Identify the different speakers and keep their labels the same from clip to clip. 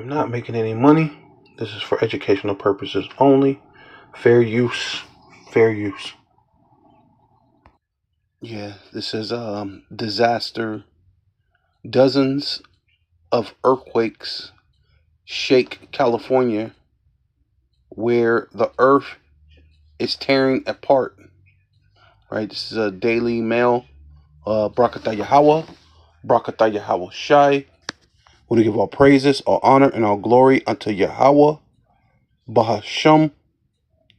Speaker 1: I'm not making any money. This is for educational purposes only. Fair use. Fair use. Yeah, this is disaster. Dozens of earthquakes shake California, where the earth is tearing apart. Right. This is a Daily Mail. Brakata Yahweh. Brakata Yahweh Shai. We give all praises, all honor, and all glory unto Yahweh. Bahasham.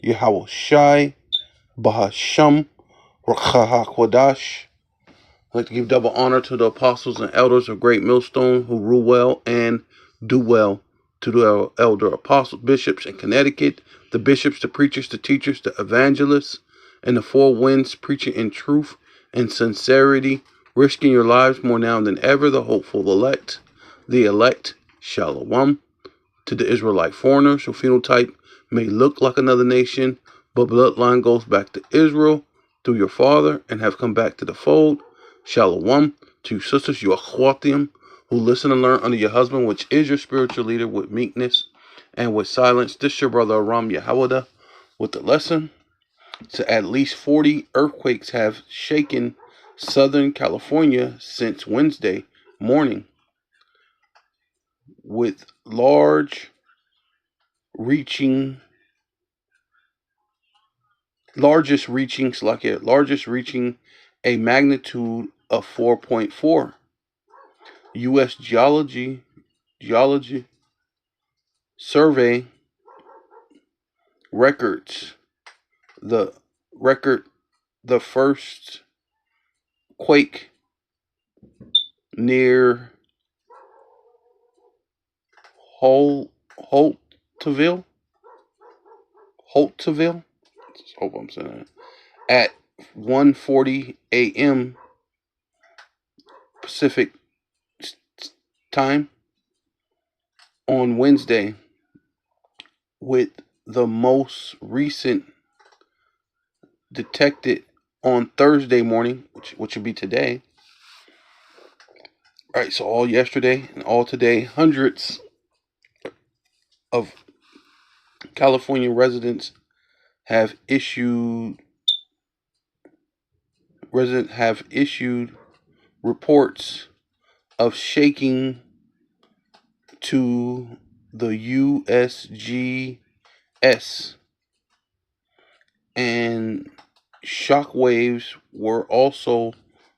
Speaker 1: Yahweh Shai. Bahasham. Rakha I'd like to give double honor to the apostles and elders of Great Millstone who rule well and do well, to the elder apostles, bishops in Connecticut, the bishops, the preachers, the teachers, the evangelists, and the four winds preaching in truth and sincerity, risking your lives more now than ever, the elect, Shalom, to the Israelite foreigners whose phenotype may look like another nation, but bloodline goes back to Israel through your father and have come back to the fold. Shalom to your sisters, you Achwatim, who listen and learn under your husband, which is your spiritual leader, with meekness and with silence. This your brother Aram Yahawada with the lesson. So at least 40 earthquakes have shaken Southern California since Wednesday morning, with reaching largest reaching a magnitude of 4.4. U.S. Geology Survey records the record the first quake near Holtville. Holtville. Hope I'm saying that. At 1:40 a.m. Pacific time on Wednesday, with the most recent detected on Thursday morning, which would be today. All right, so all yesterday and all today, hundreds of California residents have issued reports of shaking to the USGS, and shock waves were also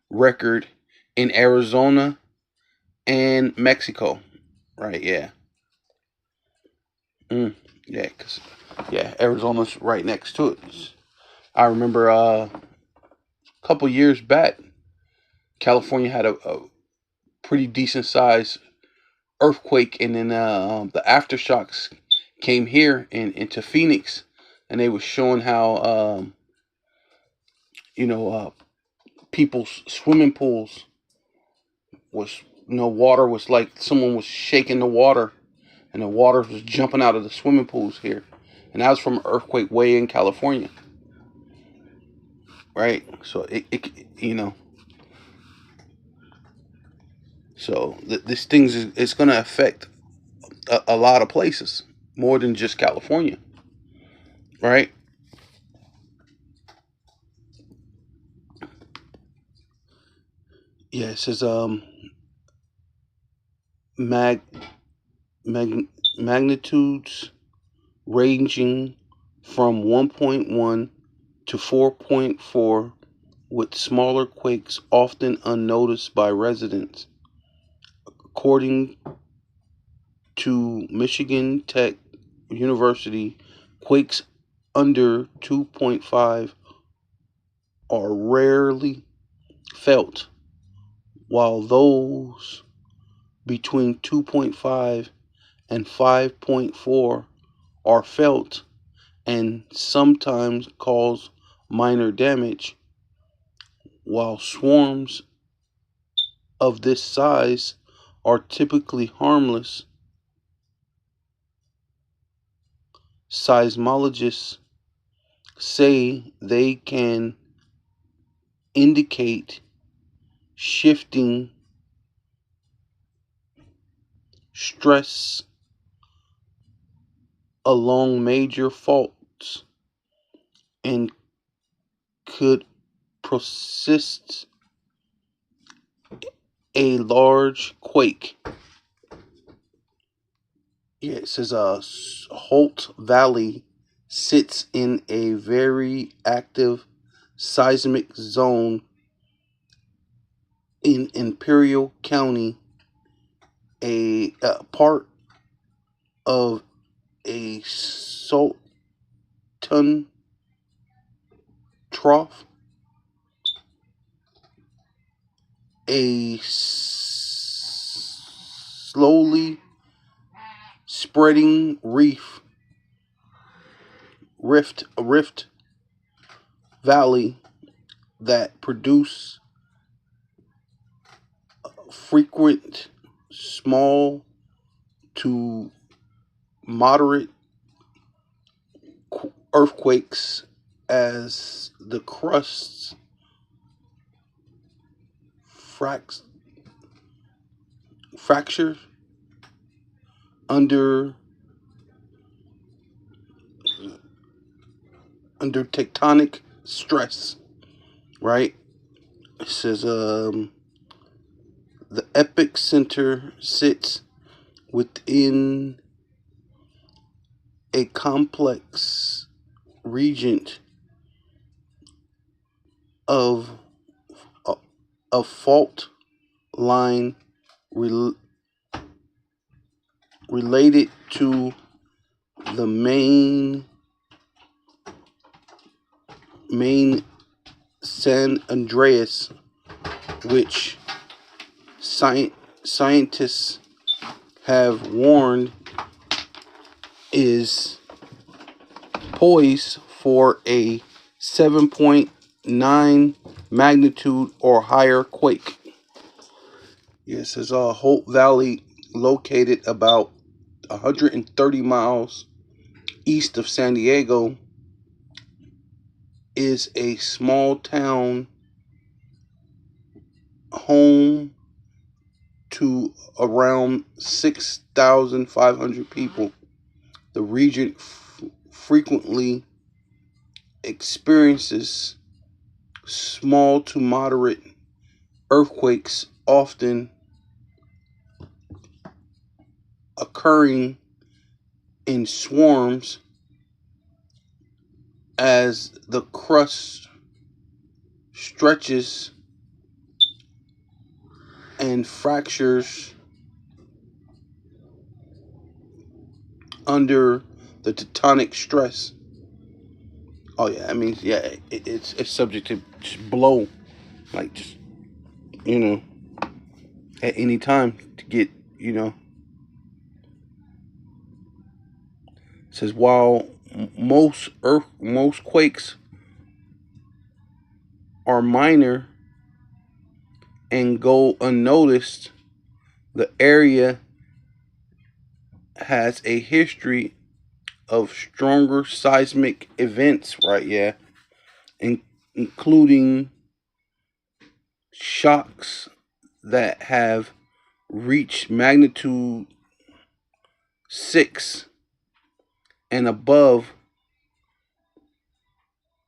Speaker 1: recorded in Arizona and Mexico. Right? Yeah. Yeah. Cause Arizona's right next to it. I remember a couple years back, California had a pretty decent sized earthquake, and then the aftershocks came here into Phoenix, and they were showing how you know uh, people's swimming pools was water was like someone was shaking the water, and the water was jumping out of the swimming pools here, and that was from an earthquake way in California, right? So it so this thing is going to affect a lot of places more than just California, right? Yeah, it says mag, mag magnitudes ranging from 1.1 to 4.4, with smaller quakes often unnoticed by residents. According to Michigan Tech University, quakes under 2.5 are rarely felt, while those between 2.5 and 5.4 are felt and sometimes cause minor damage, while swarms of this size are typically harmless. Seismologists say they can indicate shifting stress along major faults and could persist a large quake. Yeah, it says Holt Valley sits in a very active seismic zone in Imperial County, a part of a Salton trough, a slowly spreading rift valley that produce frequent small to moderate earthquakes as the crusts fracture under tectonic stress, right? It says the epicenter sits within a complex region of a fault line related to the main San Andreas, which scientists have warned is poised for a 7.9 magnitude or higher quake. Yes, it's Holt Valley, located about 130 miles east of San Diego, is a small town home to around 6,500 people. The region frequently experiences small to moderate earthquakes, often occurring in swarms as the crust stretches and fractures under the tectonic stress. Oh yeah, I mean, yeah, it's subject to just blow, like just at any time to get It says while most quakes are minor and go unnoticed, the area has a history of stronger seismic events, right? Yeah, including shocks that have reached magnitude 6 and above,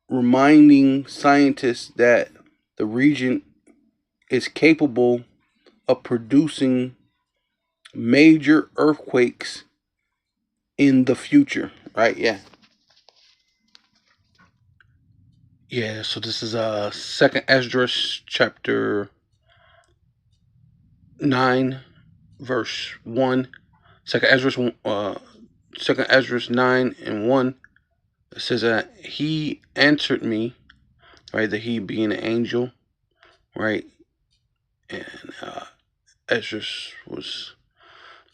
Speaker 1: reminding scientists that the region is capable of producing major earthquakes in the future, right? Yeah, so this is Second Esdras chapter 9 verse 1. Second Esdras 9 and 1. It says that he answered me, right? The he being an angel, right? And Esdras was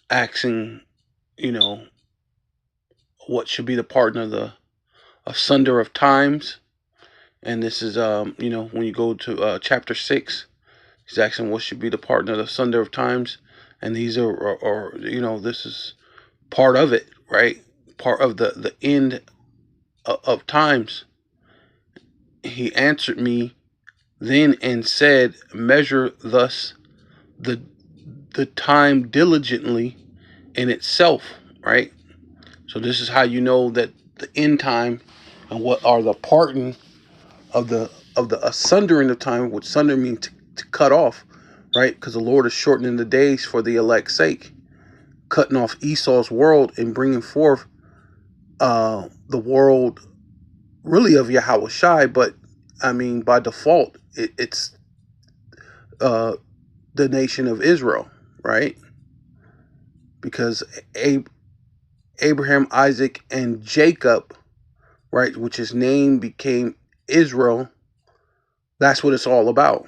Speaker 1: asking, what should be the partner of the asunder of times. And this is when you go to chapter 6, he's asking what should be the partner of the asunder of times. And these are this is part of it, right? Part of the end of times. He answered me then and said, measure thus the time diligently in itself, right? So this is how you know that the end time and what are the parting of the sundering of time, which sunder means to cut off, right? Because the Lord is shortening the days for the elect's sake, cutting off Esau's world and bringing forth the world really of Yahweh Shai, but I mean by default it's the nation of Israel, right? Because Abraham, Isaac, and Jacob, right, which his name became Israel, that's what it's all about,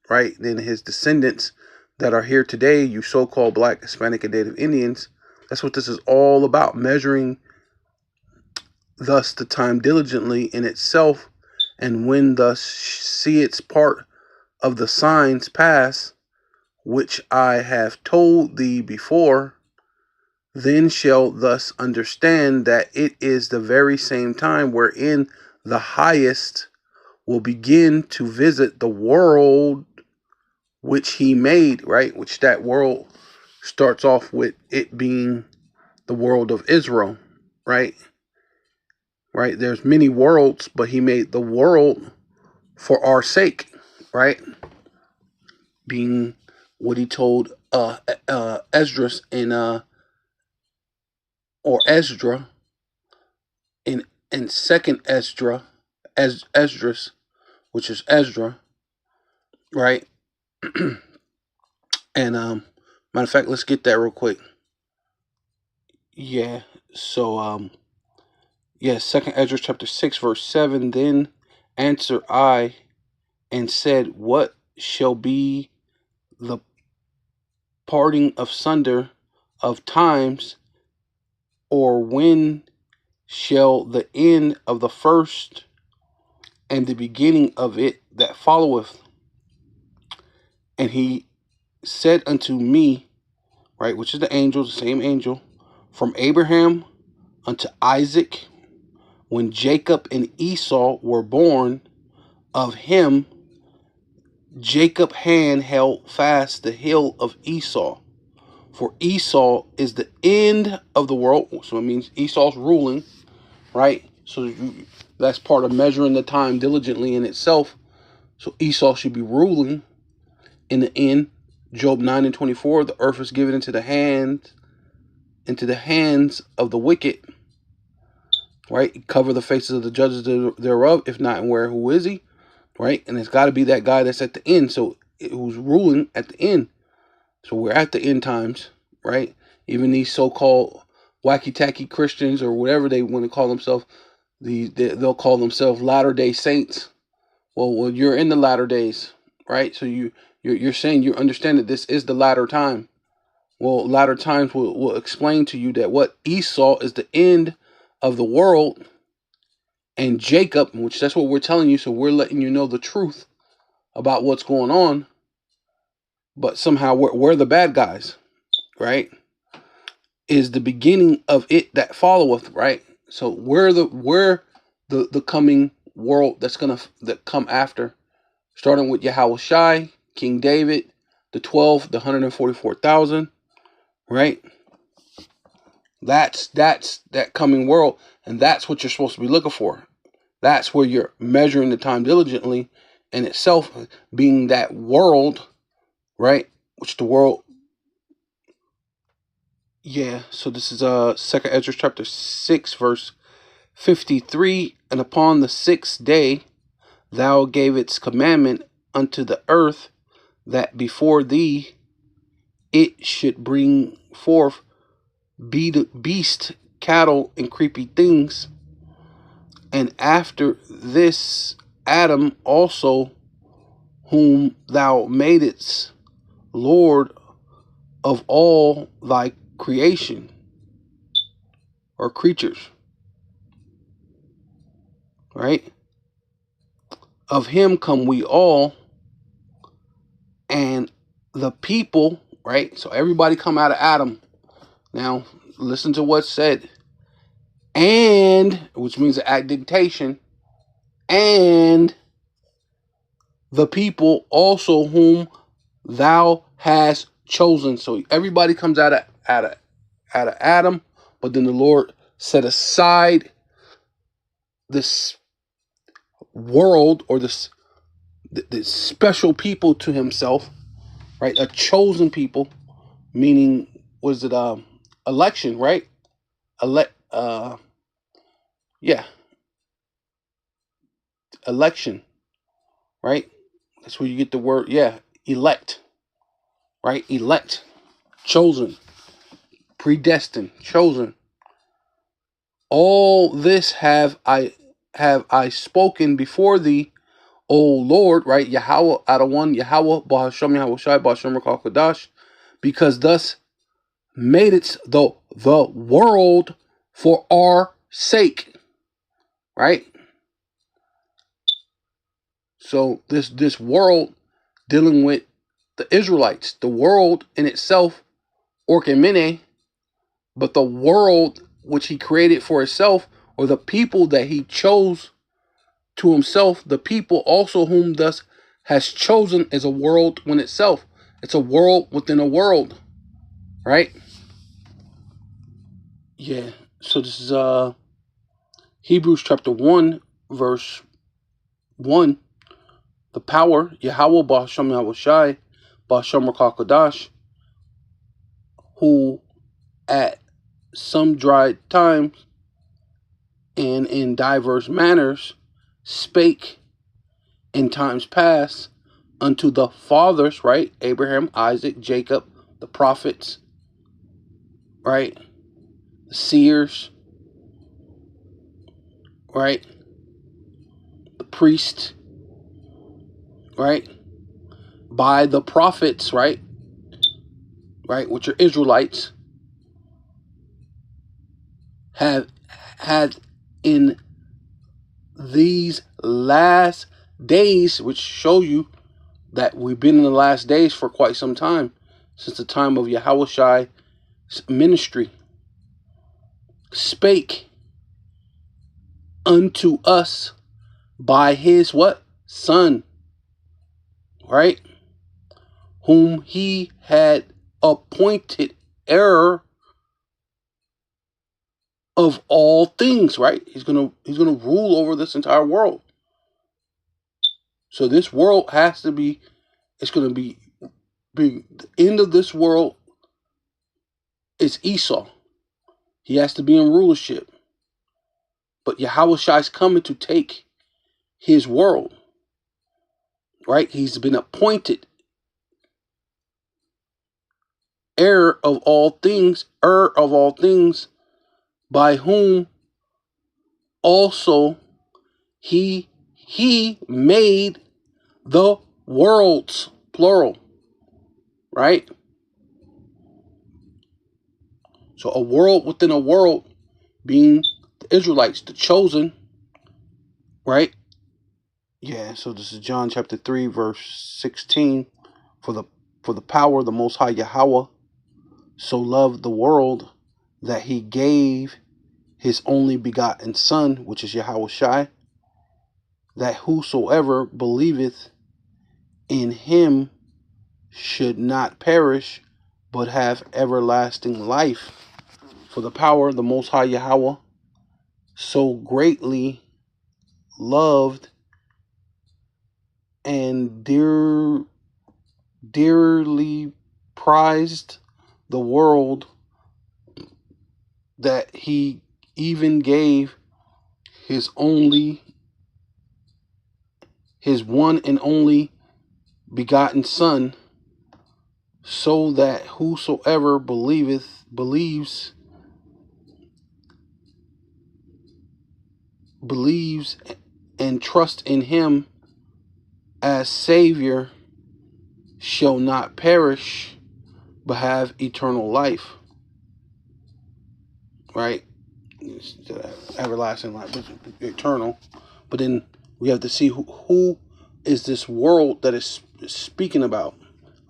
Speaker 1: right? Then his descendants that are here today, you so-called Black, Hispanic, and Native Indians, that's what this is all about, measuring thus the time diligently in itself, and when thus see its part of the signs pass, which I have told thee before, then shall thus understand that it is the very same time wherein the highest will begin to visit the world which he made, right? Which that world starts off with it being the world of Israel, right? Right? There's many worlds, but he made the world for our sake, right? Being what he told Esdras in or Ezra in second Esdras, which is Ezra, right? And matter of fact, let's get that real quick. Yeah. So second Ezra chapter 6 verse 7. Then answer I and said, what shall be the parting of sunder of times, or when shall the end of the first and the beginning of it that followeth? And he said unto me, right, which is the angel, the same angel, from Abraham unto Isaac, when Jacob and Esau were born, of him Jacob hand held fast the heel of Esau. For Esau is the end of the world. So it means Esau's ruling, right? So that's part of measuring the time diligently in itself. So Esau should be ruling in the end. Job 9 and 24, the earth is given into the hands of the wicked, right? Cover the faces of the judges thereof, if not, and where, who is he, right? And it's got to be that guy that's at the end, so who's ruling at the end. So we're at the end times, right? Even these so-called wacky-tacky Christians or whatever they want to call themselves, they'll call themselves Latter-day Saints. Well, you're in the latter days, right? So you're saying you understand that this is the latter time. Well, latter times will explain to you that what Esau is the end of the world, and Jacob, which that's what we're telling you, so we're letting you know the truth about what's going on, but somehow we're the bad guys, right? Is the beginning of it that followeth, right? So we're the coming world that come after, starting with Yahweh Shai, King David, the 12, the 144,000, right? That's that coming world, and that's what you're supposed to be looking for. That's where you're measuring the time diligently in itself, being that world, right? Which the world, yeah. So this is Second Ezra chapter 6 verse 53. And upon the 6th day thou gavest commandment unto the earth that before thee it should bring forth beast, cattle, and creepy things. And after this Adam also, whom thou madest Lord of all thy creation or creatures, right? Of him come we all, and the people, right? So everybody come out of Adam. Now listen to what's said. And, which means at dictation, and the people also whom thou hast chosen. So everybody comes out of Adam, but then the Lord set aside this world or this special people to himself, right? A chosen people, meaning was it election, right? Elect yeah, election, right? That's where you get the word, yeah, elect, right? Elect, chosen, predestined, chosen. All this have I spoken before thee, O Lord, right? Yahweh out of one, Yahweh, Bahasham Yahweh Shai, Bahasham Rakal Kadash, because thus made it the world for our sake, right? So this world dealing with the Israelites, the world in itself, Orchemene, but the world which he created for himself, or the people that he chose to himself, the people also whom thus has chosen as a world within itself. It's a world within a world, right? Yeah. So this is Hebrews chapter 1, verse 1. The power, Yahweh Ba'Hashem Yahweh Shai, Ba'Hashem Rakakadash, who at some dry times and in diverse manners spake in times past unto the fathers, right? Abraham, Isaac, Jacob, the prophets, right? The seers, right? The priest, right? By the prophets, right? Right, which are Israelites, have had in these last days, which show you that we've been in the last days for quite some time, since the time of Yahweh Shai's ministry, spake unto us by his what? Son, right? Whom he had appointed heir of all things, right? He's gonna rule over this entire world. So this world has to be, it's gonna be the end of this world is Esau. He has to be in rulership. But Yahweh Shai is coming to take his world, right? He's been appointed heir of all things, by whom also he made the worlds, plural, right? So a world within a world, being the Israelites, the chosen, right? Yeah, so this is John chapter 3, verse 16. For the power of the Most High Yahweh so loved the world that he gave his only begotten Son, which is Yahweh Shai, that whosoever believeth in him should not perish, but have everlasting life. For the power of the Most High Yahweh so greatly loved and dearly prized the world that he even gave his one and only begotten Son, so that whosoever believes and trust in him as Savior shall not perish, but have eternal life. Right? Everlasting life, eternal. But then we have to see who is this world that is speaking about,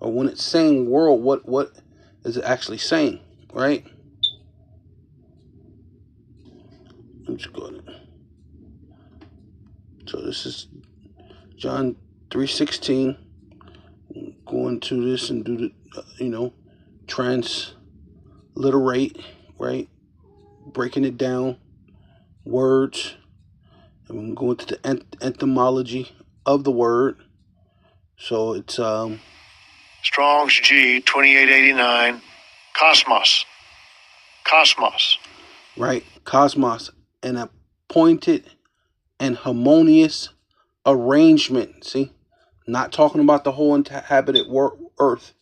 Speaker 1: or when it's saying world, what is it actually saying, right? Let's go ahead. So this is John 3:16. Go into this and do the transliterate, right? breaking it down, words, and we can go into the etymology of the word. So it's
Speaker 2: Strong's G 2889, cosmos. Cosmos.
Speaker 1: right, cosmos, an appointed and harmonious arrangement. See, not talking about the whole inhabited earth,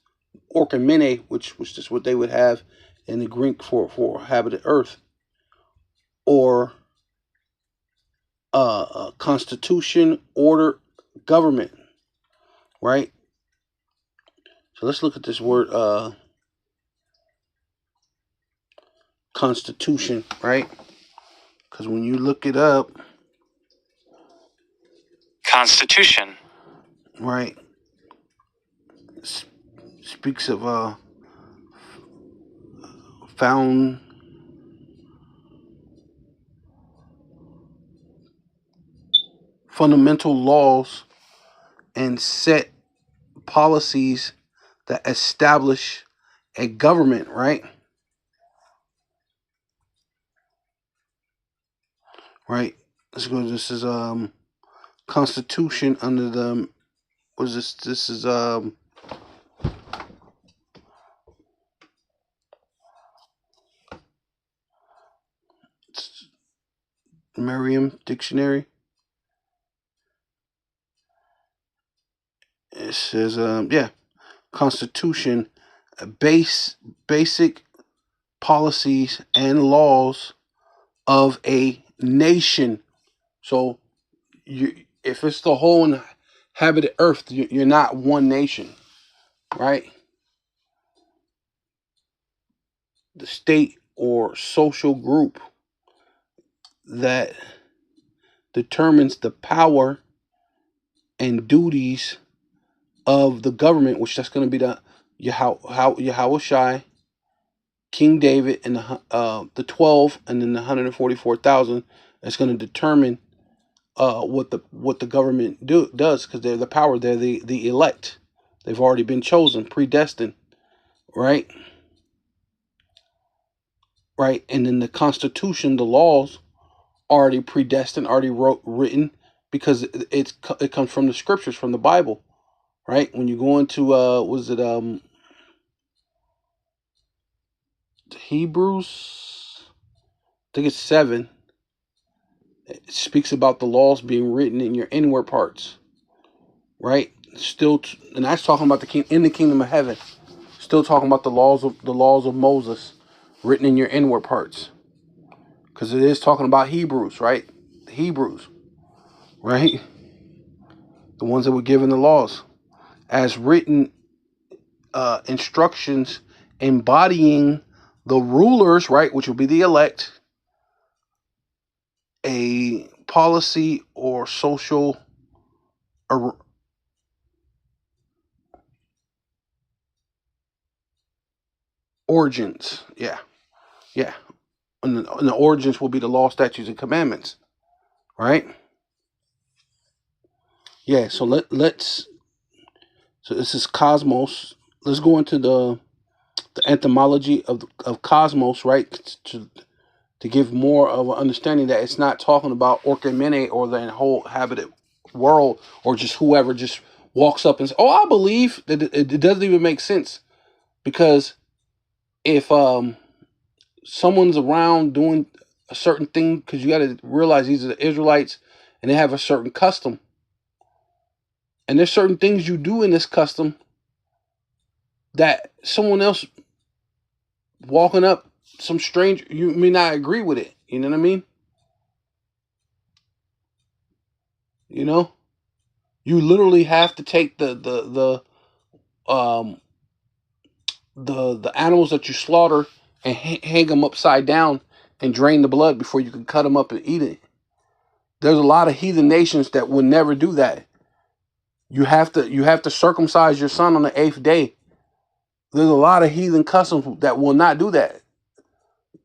Speaker 1: orkamene, which was just what they would have in the Greek for habited earth, or constitution, order, government, right? So let's look at this word constitution, right? Because when you look it up,
Speaker 3: Constitution.
Speaker 1: right, speaks of found fundamental laws and set policies that establish a government, right? Right. Let's go. This is Constitution under the what is this? This is Merriam Dictionary. It says Constitution, basic policies and laws of a nation. So if it's the whole inhabited earth, you're not one nation, right? The state or social group that determines the power and duties of the government, which that's going to be the Yahweh Shai, King David, and the 12, and then the 144,000. That's going to determine what the government does, because they're the power. They're the elect. They've already been chosen, predestined, right? Right, and then the Constitution, the laws, already predestined, already written, because it comes from the scriptures, from the Bible, right? When you go into Hebrews, I think it's 7. It speaks about the laws being written in your inward parts, right? Still, and that's talking about in the kingdom of heaven. Still talking about the laws of Moses, written in your inward parts, because it is talking about Hebrews, right? The Hebrews, right? The ones that were given the laws as written instructions embodying the rulers, right, which will be the elect, a policy or social origins. Yeah. And the origins will be the law, statutes, and commandments, right? Yeah. So let's. So this is cosmos. Let's go into the etymology of cosmos, right? To give more of an understanding that it's not talking about orkamene or the whole habited world, or just whoever just walks up and says, "Oh, I believe," that it doesn't even make sense, because if someone's around doing a certain thing, because you got to realize these are the Israelites and they have a certain custom, and there's certain things you do in this custom that someone else walking up, some stranger, you may not agree with it. You know what I mean? You know, you literally have to take the animals that you slaughter and hang them upside down and drain the blood before you can cut them up and eat it. There's a lot of heathen nations that would never do that. You have to circumcise your son on the 8th day. There's a lot of heathen customs that will not do that.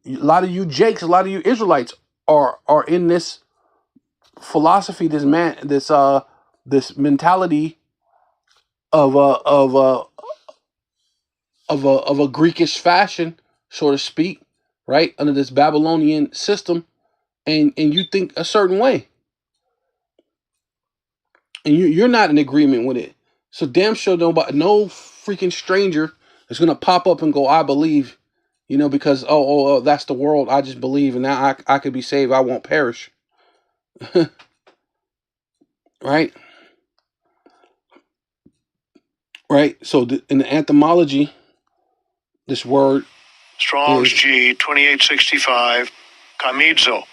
Speaker 1: A lot of you Jakes, a lot of you Israelites are in this philosophy, this mentality of a Greekish fashion, so to speak, right, under this Babylonian system, and you think a certain way, and you're not in agreement with it. So damn sure no freaking stranger is gonna pop up and go, I believe, because oh, that's the world. I just believe, and now I could be saved. I won't perish. Right? Right? So in the etymology, this word
Speaker 2: Strong's G 2865, kamizo.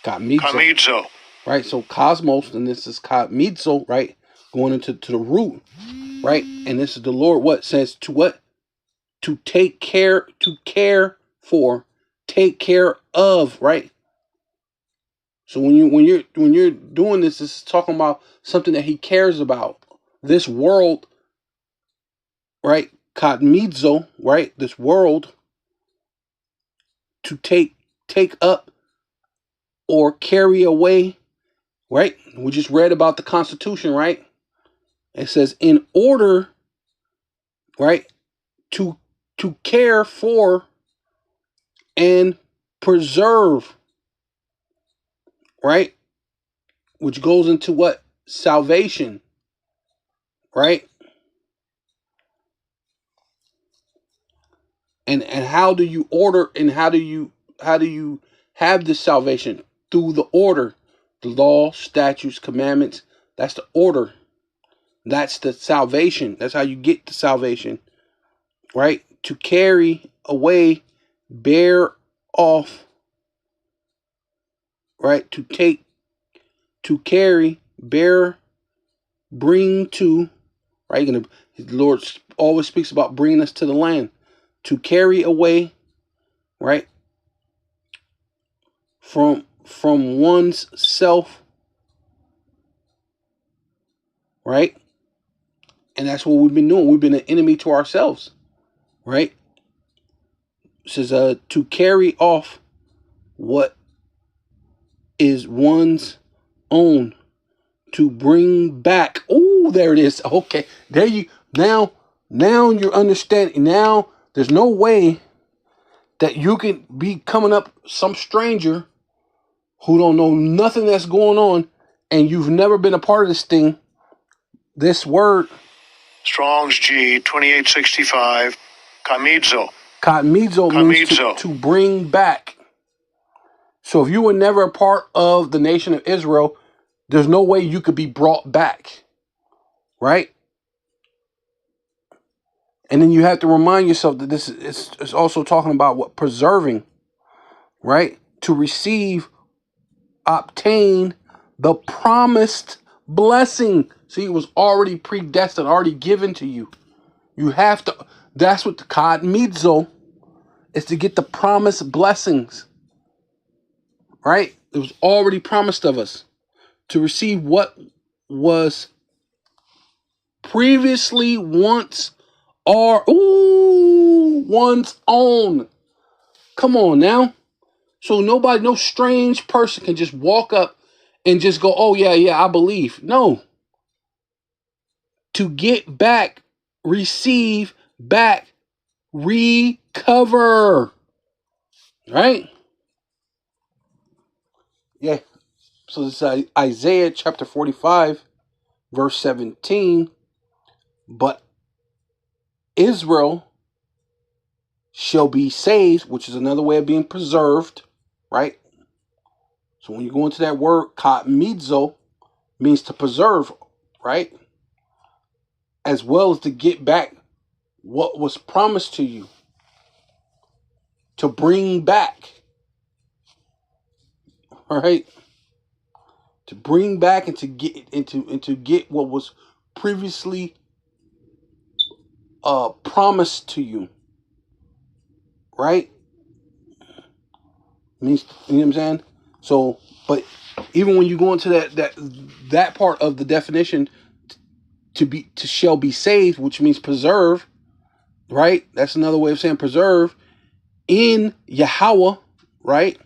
Speaker 2: Kamizo.
Speaker 1: Right? So cosmos, and this is kamizo, right? Going into the root, right? And this is the Lord what says to what? To take care, to care for, take care of, right? So when you're doing this, it's talking about something that he cares about. This world, right? Kadmizo, right? This world, to take up or carry away, right? We just read about the Constitution, right? It says in order, right, to care for and preserve, right? Which goes into what? Salvation, right? And how do you order, and how do you have this salvation? Through the order, the law, statutes, commandments. That's the order. That's the salvation. That's how you get the salvation, right? To carry away, bear off, right? To carry, bear, bring to, right? The Lord always speaks about bringing us to the land. To carry away, right? From one's self, right? And that's what we've been doing. We've been an enemy to ourselves, right? It says to carry off what is one's own, to bring back. Oh, there it is. Okay, there you now you're understanding. Now there's no way that you can be coming up some stranger who don't know nothing that's going on, and you've never been a part of this thing. This word,
Speaker 2: Strong's G 2865, kamizo.
Speaker 1: Kamizo means to bring back. So if you were never a part of the nation of Israel, there's no way you could be brought back, right? And then you have to remind yourself that this is also talking about what? Preserving, right? To receive, obtain the promised blessing. See, it was already predestined, already given to you. You have to, that's what the kadmizo is, to get the promised blessings, right? It was already promised of us to receive what was previously once one's own. Come on now. So no strange person can just walk up and just go, oh yeah, I believe. No. To get back, receive back, recover. Right? Yeah. So this is Isaiah chapter 45, verse 17. But Israel shall be saved, which is another way of being preserved, right? So when you go into that word, katmizo, means to preserve, right? As well as to get back what was promised to you. To bring back. All right? To bring back and to get what was previously promised to you. Right? Means, you know what I'm saying? So, but even when you go into that part of the definition, to shall be saved, which means preserve, right? That's another way of saying preserve in Yahweh, right?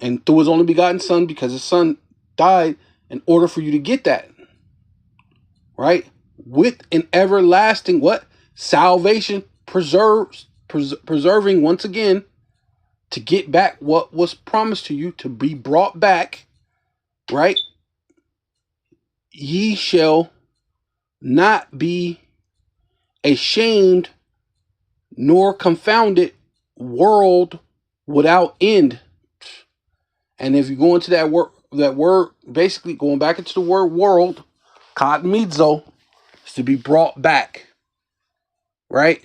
Speaker 1: And through his only begotten son, because his son died in order for you to get that, right? With an everlasting what? Salvation, preserving once again, to get back what was promised to you, to be brought back, right? Ye shall not be ashamed nor confounded, world without end. And if you go into that word, basically going back into the word world, kadmizo, is to be brought back, right?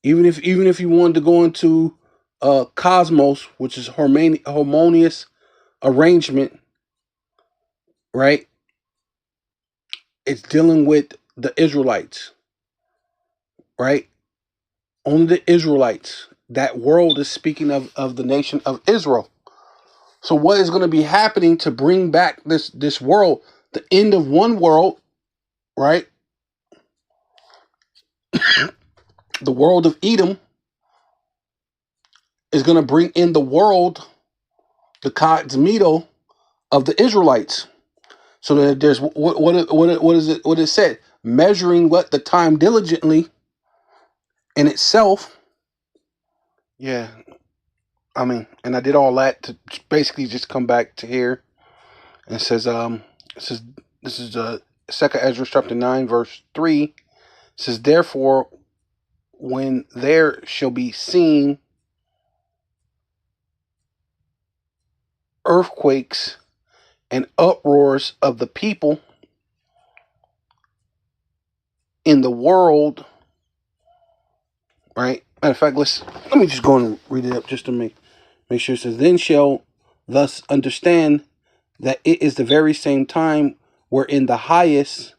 Speaker 1: Even if you wanted to go into cosmos, which is harmonious arrangement, right? It's dealing with the Israelites, right? Only the Israelites. That world is speaking of the nation of Israel. So what is going to be happening to bring back this world? The end of one world, right? The world of Edom is going to bring in the world, the Cosmito of the Israelites. So that there's what is it? What it said? Measuring what the time diligently in itself. Yeah, I mean, and I did all that to basically just come back to here, and it says this is 2nd Ezra chapter 9 verse 3. It says, therefore, when there shall be seen earthquakes and uproars of the people in the world, right? Matter of fact, let me just go and read it up just to make sure. It says, then shall thus understand that it is the very same time wherein the highest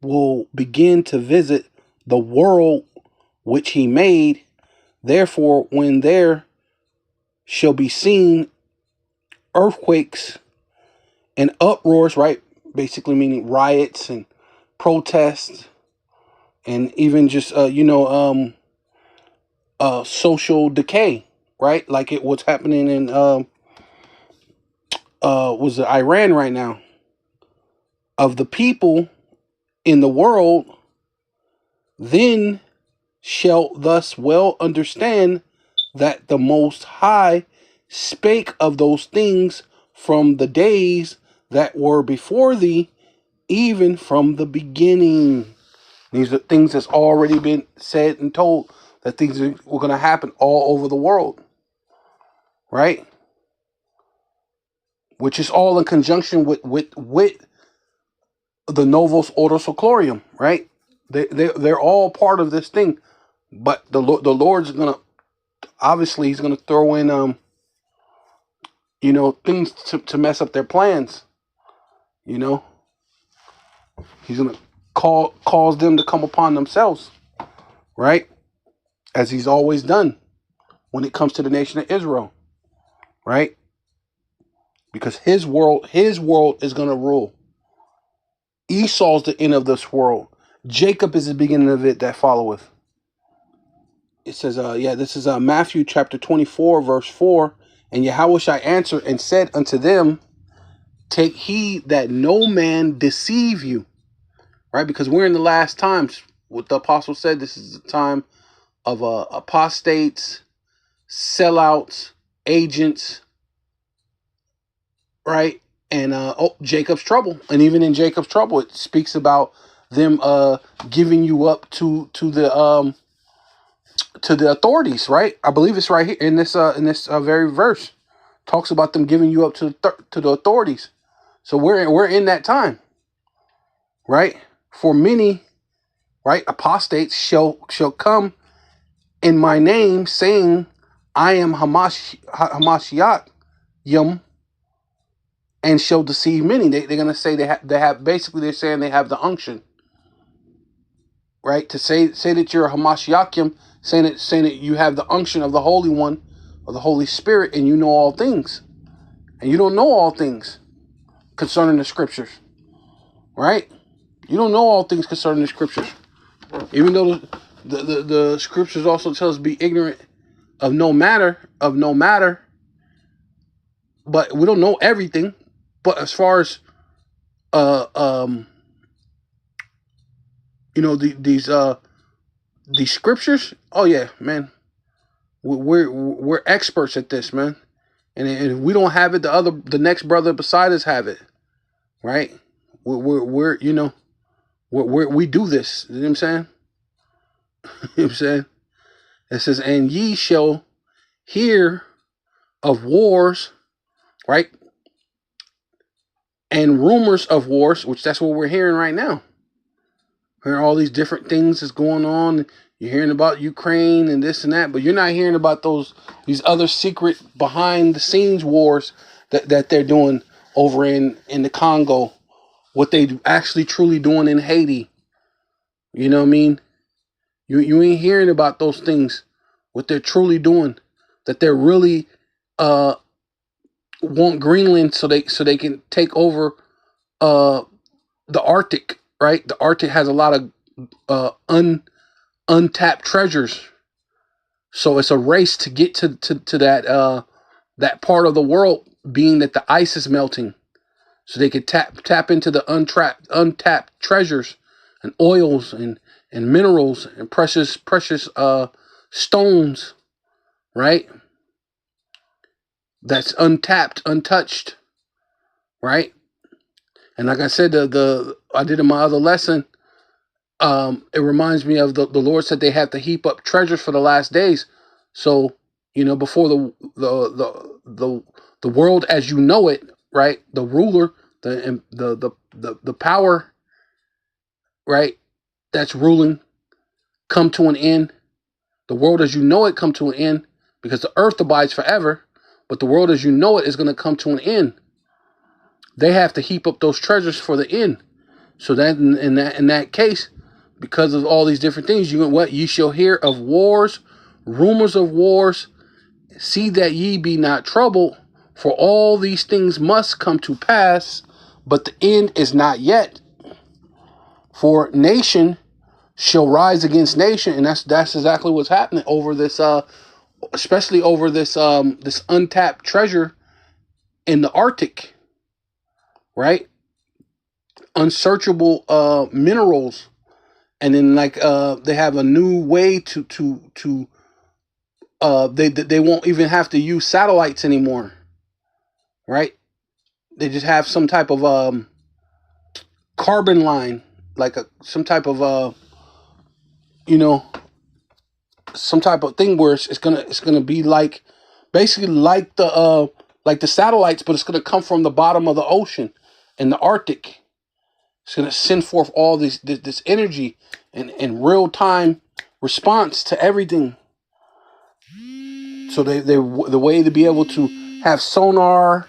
Speaker 1: will begin to visit the world which he made. Therefore, when there shall be seen earthquakes and uproars, right? Basically meaning riots and protests, and even just social decay, right? Like what's happening in was it Iran right now, of the people in the world. Then shall thus well understand that the Most High spake of those things from the days that were before thee, even from the beginning. These are things that's already been said and told, that things were going to happen all over the world, right? Which is all in conjunction with the Novus Ordo Seclorum, right? They're all part of this thing, but the Lord's gonna, obviously he's gonna throw in things to mess up their plans. He's gonna cause them to come upon themselves, right? As he's always done when it comes to the nation of Israel, right? Because his world is gonna rule. Esau's the end of this world. Jacob is the beginning of it that followeth. It says, this is Matthew chapter 24, verse 4. And Yahushua answered and said unto them, take heed that no man deceive you. Right? Because we're in the last times. What the apostle said, this is the time of apostates, sellouts, agents, right? And Jacob's trouble. And even in Jacob's trouble, it speaks about them giving you up to the authorities, right? I believe it's right here in this very verse. Talks about them giving you up to the authorities. So we're in that time, right? For many, right, apostates shall come in my name, saying, I am Hamashiach, and shall deceive many. They're gonna say they have basically, they're saying they have the unction, right? To say that you're a Hamashiachim, saying that you have the unction of the Holy One, of the Holy Spirit, and you know all things, and you don't know all things concerning the Scriptures, right? You don't know all things concerning the Scriptures, even though the Scriptures also tell us to be ignorant of no matter, but we don't know everything. But as far as these Scriptures, oh yeah, man, We're experts at this, man. And if we don't have it, the next brother beside us have it, right? We're you know we do this. You know what I'm saying? You know what I'm saying? It says, and ye shall hear of wars, right? And rumors of wars, which that's what we're hearing right now. Hearing all these different things that's going on. You're hearing about Ukraine and this and that, but you're not hearing about these other secret behind the scenes wars that they're doing over in the Congo. What they actually truly doing in Haiti. You know what I mean? You ain't hearing about those things. What they're truly doing. That they're really want Greenland so they can take over the Arctic, right? The Arctic has a lot of untapped treasures. So it's a race to get to that part of the world, being that the ice is melting. So they could tap into the untapped treasures and oils and minerals and precious stones, right? That's untapped, untouched, right? And like I said, I did in my other lesson, it reminds me of the Lord said they have to heap up treasures for the last days. So, before the world as you know it, right? The ruler, the power, right? That's ruling come to an end. The world as you know it come to an end, because the earth abides forever, but the world as you know it is going to come to an end. They have to heap up those treasures for the end. So that in that case, because of all these different things, ye shall hear of wars, rumors of wars. See that ye be not troubled, for all these things must come to pass, but the end is not yet. For nation shall rise against nation, and that's exactly what's happening over this, especially over this this untapped treasure in the Arctic, right? Unsearchable minerals, and then they have a new way to they won't even have to use satellites anymore, right? They just have some type of carbon line, like some type of some type of thing where it's gonna be like basically like the satellites, but it's gonna come from the bottom of the ocean in the Arctic. It's gonna send forth all this energy and real time response to everything. So they the way to be able to have sonar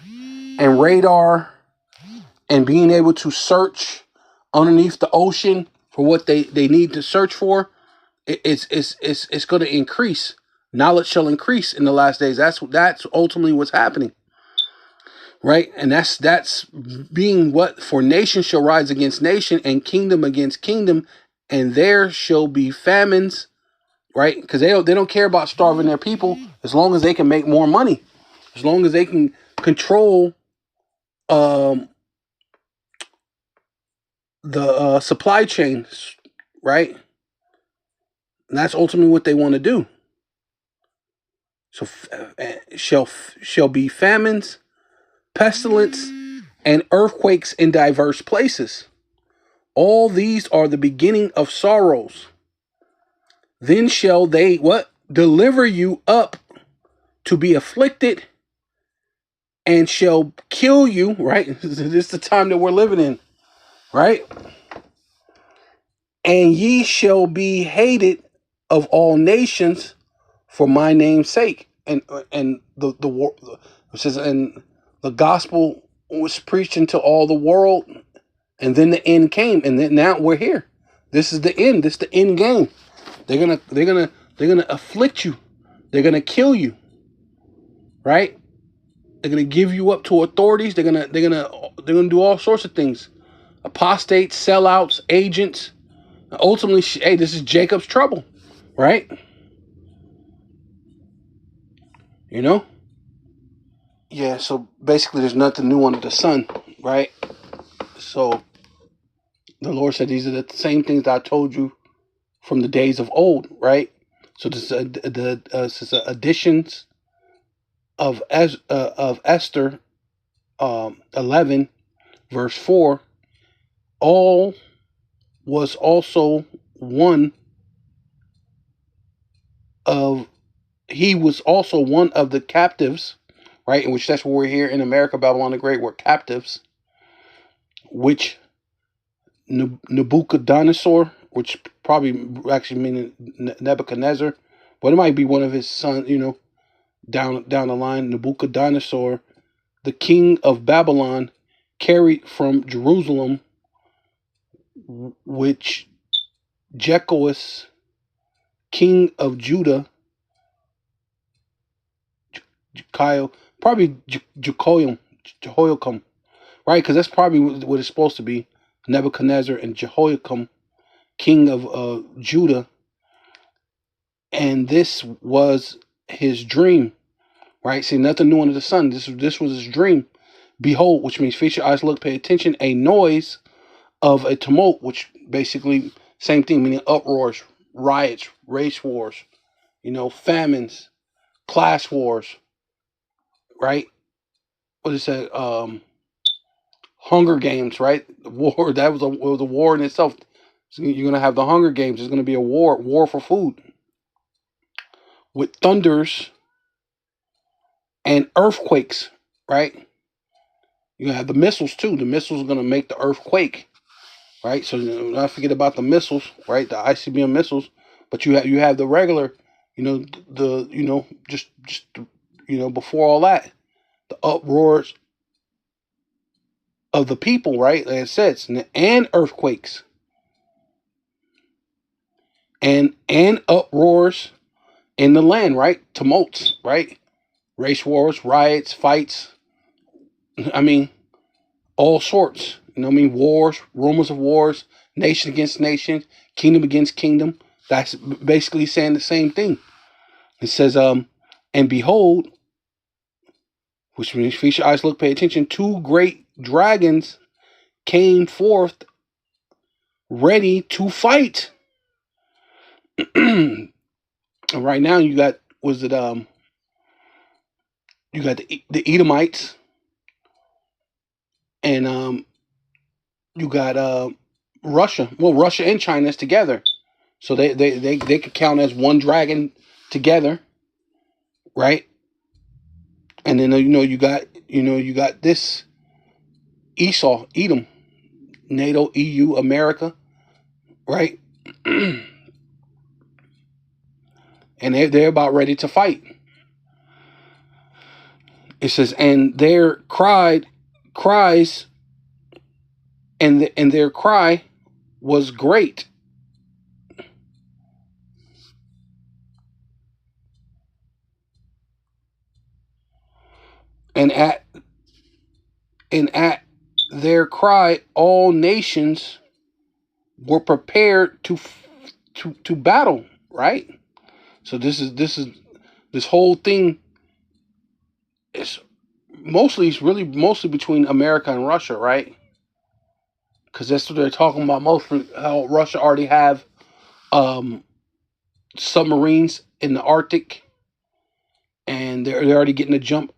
Speaker 1: and radar and being able to search underneath the ocean for what they need to search for, it's going to increase. Knowledge shall increase in the last days. That's ultimately what's happening, right? And that's being what, for nation shall rise against nation and kingdom against kingdom, and there shall be famines, right? Because they don't care about starving their people as long as they can make more money, as long as they can control the supply chains, right? And that's ultimately what they want to do. So shall be famines, pestilence, and earthquakes in diverse places. All these are the beginning of sorrows. Then shall they deliver you up to be afflicted, and shall kill you, right? This is the time that we're living in, right? And ye shall be hated of all nations for my name's sake. And it says, and the gospel was preached into all the world, and then the end came, and then now we're here. This is the end. This is the end game. They're gonna afflict you. They're gonna kill you, right? They're gonna give you up to authorities. They're gonna do all sorts of things. Apostates, sellouts, agents. Ultimately, hey, this is Jacob's trouble, right? Yeah, so basically there's nothing new under the sun, right? So the Lord said these are the same things that I told you from the days of old, right? So this is additions of Esther 11 verse 4. All was also one of he was also one of the captives, right? In which that's where we're here in America, Babylon the Great, we're captives, which Nebuchadnezzar, which probably actually meaning Nebuchadnezzar, but it might be one of his sons, down the line. Nebuchadnezzar, the king of Babylon, carried from Jerusalem, which Jechonias, king of Judah, probably Jehoiakim, right? Because that's probably what it's supposed to be. Nebuchadnezzar and Jehoiakim, king of Judah, and this was his dream, right? See, nothing new under the sun. This was his dream. Behold, which means feast your eyes, look, pay attention. A noise of a tumult, which basically same thing, meaning uproars, riots, race wars, famines, class wars, right? What is that? Hunger Games, right? War. That was a war in itself. So you're gonna have the Hunger Games. There's gonna be a war for food, with thunders and earthquakes, right? You have the missiles too. The missiles are gonna make the earthquake, right? So not forget about the missiles, right? The ICBM missiles, but you have the regular, just before all that, the uproars of the people, right? Like it says, and earthquakes, and uproars in the land, right? Tumults, right? Race wars, riots, fights. I mean, all sorts. Wars, rumors of wars, nation against nation, kingdom against kingdom. That's basically saying the same thing. It says, and behold, which means feast your eyes, look, pay attention. 2 great dragons came forth, ready to fight. Right now, you got the Edomites, and you got Russia. Well, Russia and China is together, so they could count as one dragon together, right? And then you got this Esau, Edom, NATO, EU, America, right? And they're about ready to fight. It says, and their cries, and their cry was great. And at their cry, all nations were prepared to battle, right? So this whole thing is mostly between America and Russia, right? Because that's what they're talking about mostly. How Russia already have submarines in the Arctic, and they're already getting a jump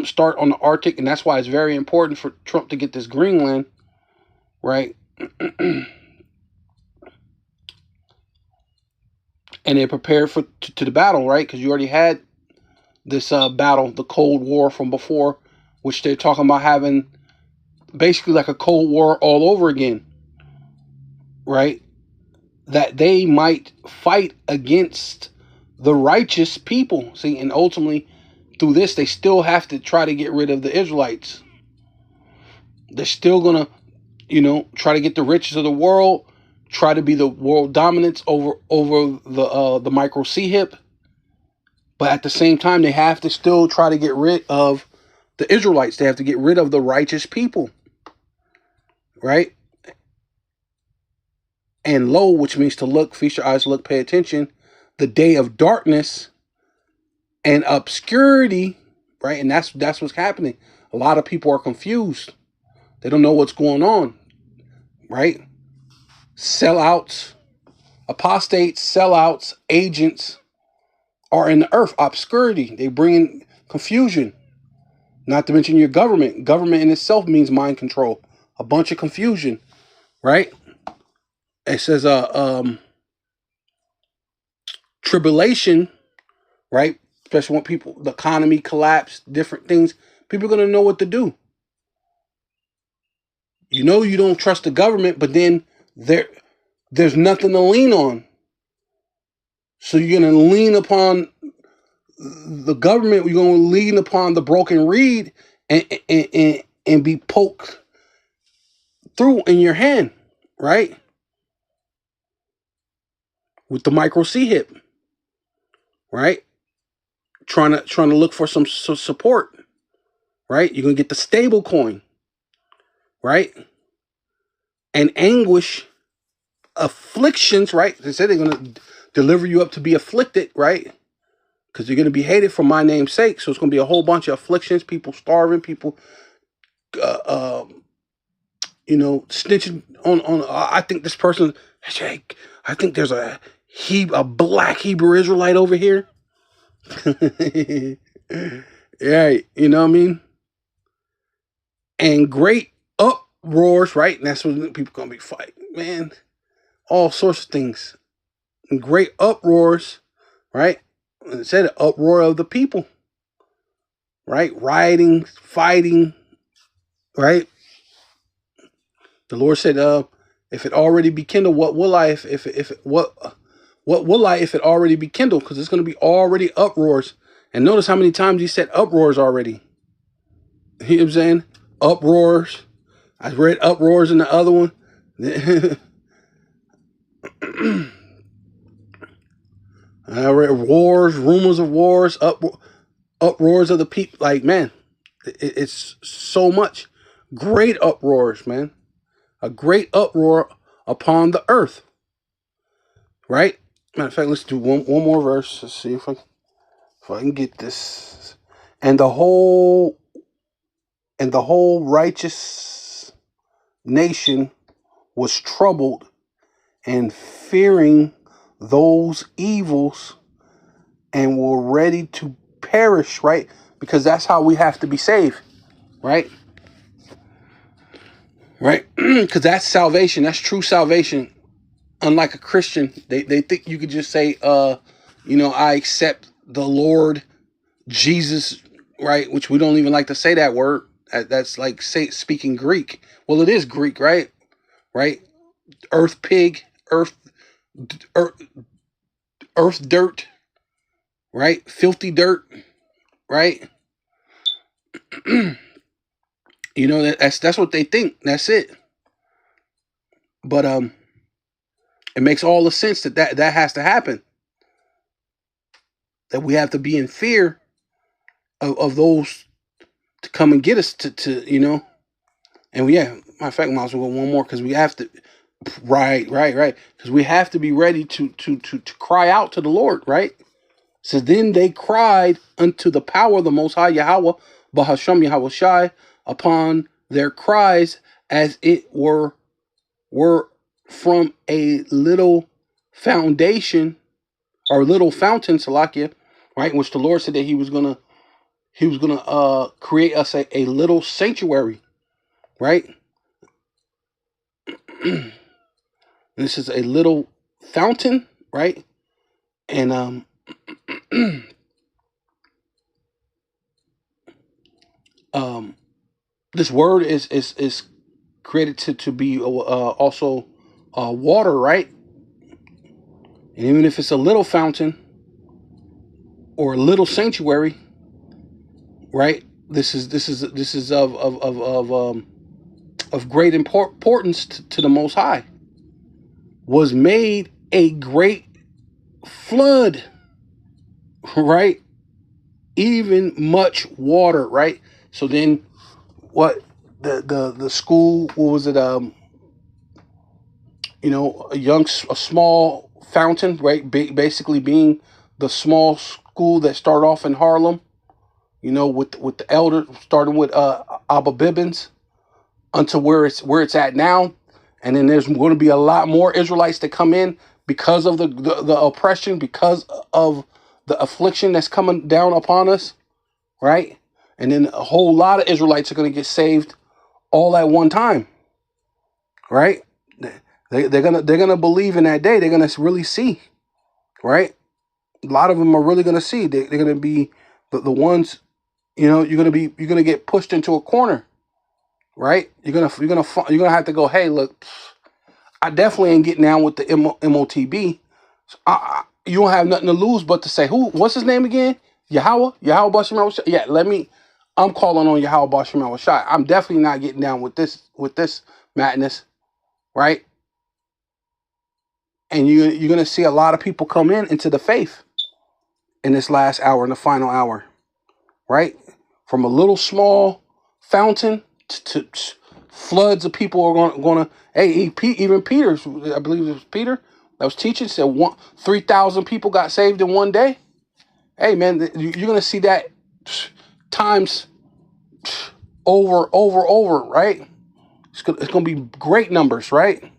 Speaker 1: start on the Arctic, and that's why it's very important for Trump to get this Greenland, right? And they're prepared to the battle, right? Because you already had this battle, the Cold War from before, which they're talking about having basically like a Cold War all over again, right? That they might fight against the righteous people. See, and ultimately through this, they still have to try to get rid of the Israelites. They're still gonna, try to get the riches of the world, try to be the world dominance over the micro C-hip. But at the same time, they have to still try to get rid of the Israelites. They have to get rid of the righteous people, right? And lo, which means to look, feast your eyes, look, pay attention. The day of darkness and obscurity, right? And that's what's happening. A lot of people are confused. They don't know what's going on, right? Sellouts, apostates, sellouts, agents, are in the earth. Obscurity. They bring in confusion. Not to mention your government. Government in itself means mind control. A bunch of confusion, right? It says tribulation, right? Especially when people, the economy collapse, different things. People are going to know what to do. You know you don't trust the government, but then there's nothing to lean on. So you're going to lean upon the government. You're going to lean upon the broken reed and be poked through in your hand, right? With the micro C hip, right? Trying to look for some support, right? You're going to get the stable coin, right? And anguish, afflictions, right? They say they're going to deliver you up to be afflicted, right? Because you're going to be hated for my name's sake. So it's going to be a whole bunch of afflictions, people starving, people, snitching on. I think this person, I think there's a black Hebrew Israelite over here. Yeah, you know what I mean? And great uproars, right? And that's when people gonna be fighting, man. All sorts of things. And great uproars, right? And it said an uproar of the people, right? Rioting, fighting, right? The Lord said, if it already be kindled, what will I what will I if it already be kindled? Because it's gonna be already uproars. And notice how many times he said uproars already. You know what I'm saying? Uproars. I read uproars in the other one. I read wars, rumors of wars, uproars of the people. Like, man, it's so much. Great uproars, man. A great uproar upon the earth. Right? Matter of fact, let's do one more verse. Let's see if I can get this. And the whole righteous nation was troubled and fearing those evils and were ready to perish, right? Because that's how we have to be saved, right? Right? Because that's salvation. That's true salvation. Unlike a Christian, they think you could just say, I accept the Lord Jesus, right? Which we don't even like to say that word. That's like speaking Greek. Well, it is Greek, right? Right? Earth pig, earth dirt, right? Filthy dirt, right? That's what they think. That's it. But it makes all the sense that has to happen. That we have to be in fear of those to come and get us to. And matter of fact, might as well go one more because we have to. Right. Because we have to be ready to cry out to the Lord, right? So then they cried unto the power of the Most High Yahweh, Bahasham Yahweh Shai, upon their cries as it were from a little foundation or little fountain, Salakia, right? In which the Lord said that He was gonna create us a little sanctuary, right? This is a little fountain, right? And this word is created to be also water, right? And even if it's a little fountain or a little sanctuary, right? This is of great importance to the Most High. Was made a great flood, right? Even much water, right? So then, what the school? What was it? A small fountain, right? Basically being the small school that started off in Harlem, with the elder, starting with Abba Bibbins, until where it's at now. And then there's going to be a lot more Israelites that come in because of the oppression, because of the affliction that's coming down upon us, right? And then a whole lot of Israelites are going to get saved all at one time, right? They're gonna believe in that day. They're gonna really see, right? A lot of them are really gonna see. They're gonna be the ones, you're gonna get pushed into a corner, right? You're gonna have to go, hey, look, I definitely ain't getting down with the MOTB. So you don't have nothing to lose but to say, what's his name again? Yahweh Bashim Shai. Yeah, I'm calling on Yahweh Bashim Shai. I'm definitely not getting down with this madness, right? And you're going to see a lot of people come into the faith in this last hour, in the final hour, right? From a little small fountain to floods of people are going to, hey, even Peter, I believe it was Peter that was teaching, said 3,000 people got saved in one day. Hey, man, you're going to see that times over, right? It's going to be great numbers, right?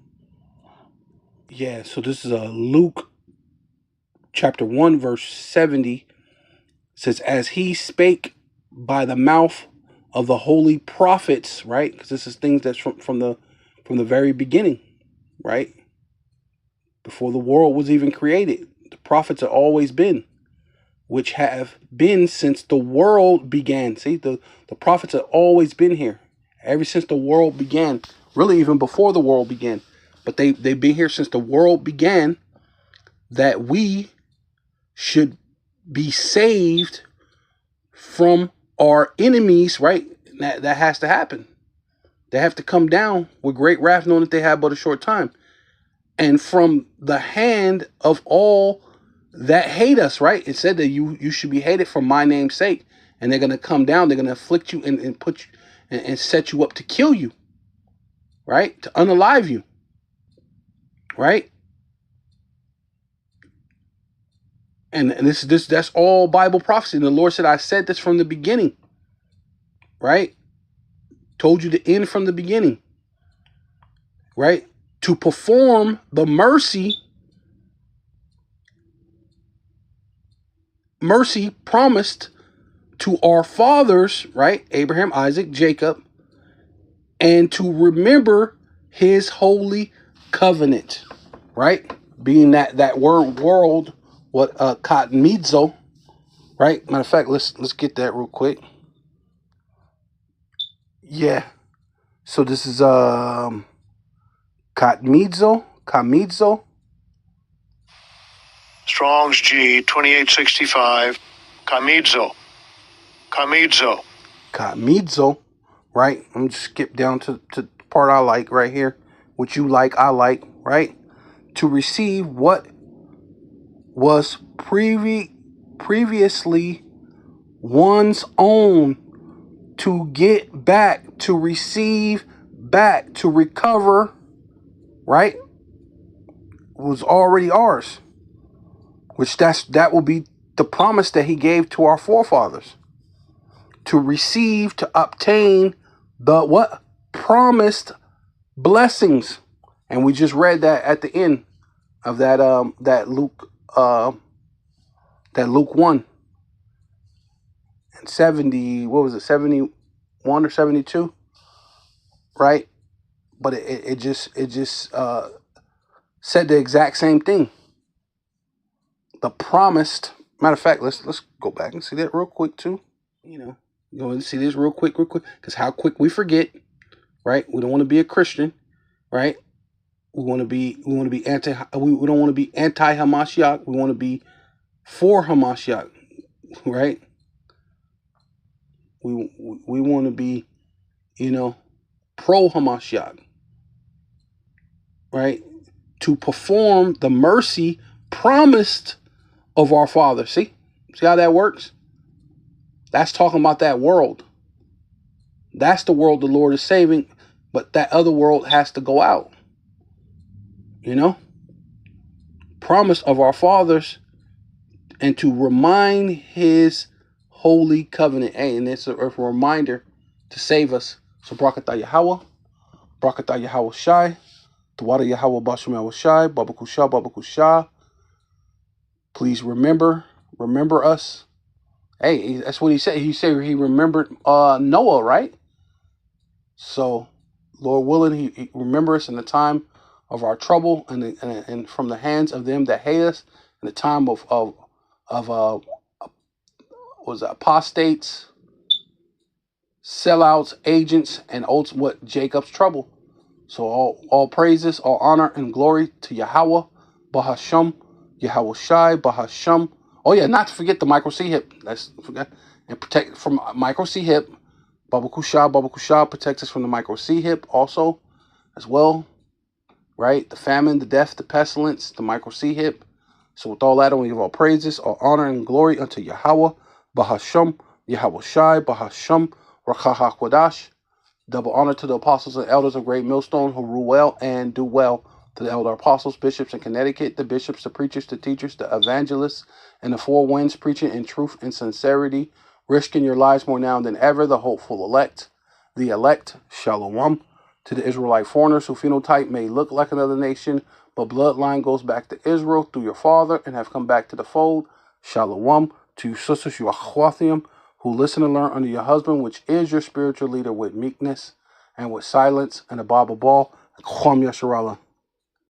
Speaker 1: Yeah, so this is Luke chapter 1, verse 70. It says, as he spake by the mouth of the holy prophets, right? Because this is things that's from the very beginning, right? Before the world was even created. The prophets have always been, which have been since the world began. See, the prophets have always been here, ever since the world began, really even before the world began. But they've been here since the world began, that we should be saved from our enemies, right? That has to happen. They have to come down with great wrath, knowing that they have but a short time. And from the hand of all that hate us, right? It said that you should be hated for my name's sake. And they're going to come down, they're going to afflict you and put you and set you up to kill you, right? To unalive you, right? And that's all Bible prophecy. And the Lord said, I said this from the beginning, right? Told you the end from the beginning, right? To perform the mercy promised to our fathers, right? Abraham, Isaac, Jacob, and to remember his holy covenant, right? Being that word world, what katmizo, right? Matter of fact, let's get that real quick. Yeah. So this is katmizo.
Speaker 2: Strong's G 2865. Kamidzo.
Speaker 1: Right? I'm just skip down to the part I like right here. What you like, I like, right? To receive what was previously one's own, to get back, to receive back, to recover, right? Was already ours. Which that will be the promise that he gave to our forefathers. To receive, to obtain the what? Promised blessings. And we just read that at the end of that Luke 1 and 70, what was it, 71 or 72, right? But it just said the exact same thing. The promised, matter of fact, let's go back and see that real quick too. Go and see this real quick, because how quick we forget, right? We don't want to be a Christian, right? We don't want to be anti-Hamashiach. We want to be for Hamashiach, right? We want to be, pro Hamashiach, right? To perform the mercy promised of our Father. See how that works? That's talking about that world. That's the world the Lord is saving, but that other world has to go out. Promise of our fathers, and to remind his holy covenant. Hey, and it's a reminder to save us. So Brakatah Yahweh, Brakatah Yahweh Shai, Tawada Yahweh Bashim Yahweh Shai, Babakusha. Please remember remember us. Hey, that's what he said. He said he remembered Noah, right? So, Lord willing, he remember us in the time of our trouble, and from the hands of them that hate us, in the time of was apostates, sellouts, agents, and ultimate Jacob's trouble. So all praises, all honor and glory to Yahweh, Bahasham, Yahweh Shai, Bahasham. Oh yeah, not to forget the micro C hip. Let's forget and protect from micro C hip. Baba Kusha protects us from the micro C hip also, as well. Right, the famine, the death, the pestilence, the micro C hip. So with all that, we give all praises, all honor and glory unto Yahweh, Bahasham, Yahweh Shai, Bahasham, Rakaha Kwadash. Double honor to the apostles and elders of Great Millstone who rule well and do well. To the elder apostles, bishops in Connecticut, the bishops, the preachers, the teachers, the evangelists, and the four winds preaching in truth and sincerity, risking your lives more now than ever, the hopeful elect, Shalom. To the Israelite foreigners who phenotype may look like another nation, but bloodline goes back to Israel through your father and have come back to the fold, Shalom. To you sisters, you Achwathium, who listen and learn under your husband, which is your spiritual leader, with meekness and with silence and a Bible ball. Chom Yasharallah.